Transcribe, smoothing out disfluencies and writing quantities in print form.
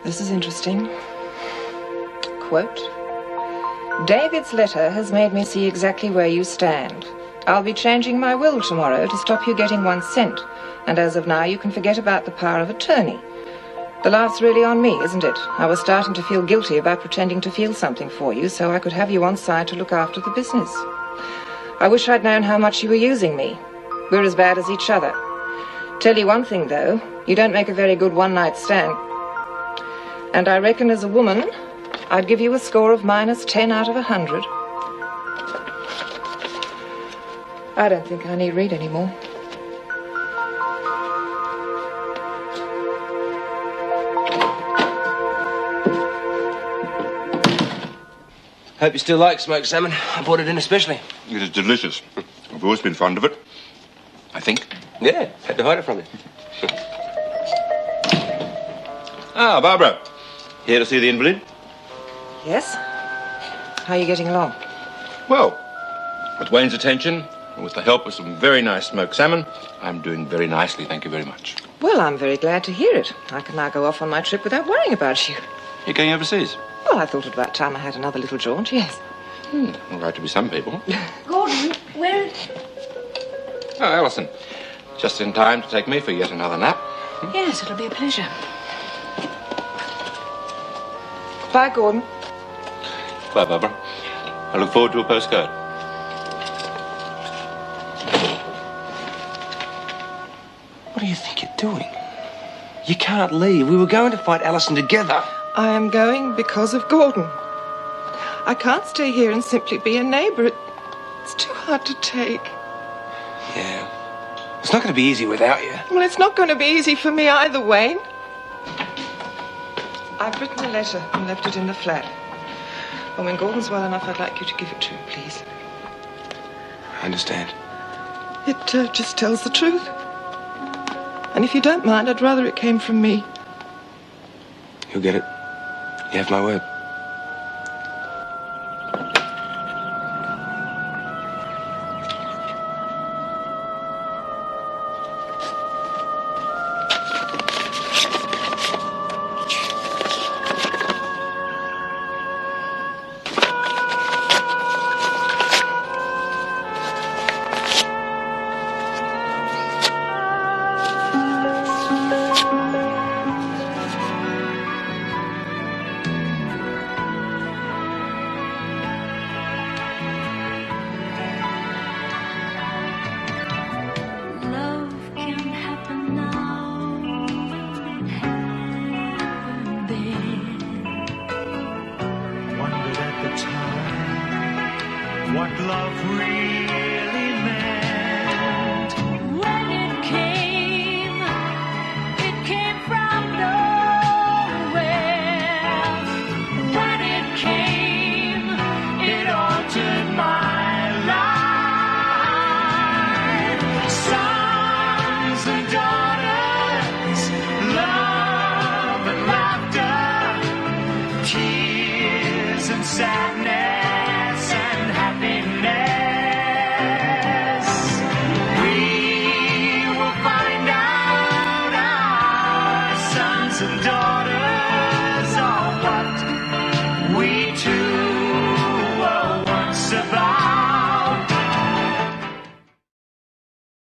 This is interesting. Quote, David's letter has made me see exactly where you stand. I'll be changing my will tomorrow to stop you getting 1 cent. And as of now, you can forget about the power of attorney. The laugh's really on me, isn't it? I was starting to feel guilty about pretending to feel something for you so I could have you on side to look after the business. I wish I'd known how much you were using me. We're as bad as each other. Tell you one thing, though. You don't make a very good one-night stand. And I reckon as a woman, I'd give you a score of -10 out of 100. I don't think I need read anymore. Hope you still like smoked salmon. I brought it in especially. It is delicious. I've always been fond of it. I think. Yeah, had to hide it from you. Ah, Barbara. Here to see the invalid? Yes? How are you getting along? Well, with Wayne's attention, and with the help of some very nice smoked salmon, I'm doing very nicely, thank you very much. Well, I'm very glad to hear it. I can now go off on my trip without worrying about you. You're going overseas? Well, I thought it about time I had another little jaunt, yes. All right to be some people. Gordon, where... Oh, Alison. Just in time to take me for yet another nap. Yes, it'll be a pleasure. Bye, Gordon. Bye, Barbara. I look forward to a postcard. What do you think you're doing? You can't leave. We were going to fight Alison together. I am going because of Gordon. I can't stay here and simply be a neighbor. It's too hard to take. Yeah. It's not going to be easy without you. Well, it's not going to be easy for me either, Wayne. I've written a letter and left it in the flat. And when Gordon's well enough, I'd like you to give it to him, please. I understand. It just tells the truth. And if you don't mind, I'd rather it came from me. You'll get it. You have my word. What love really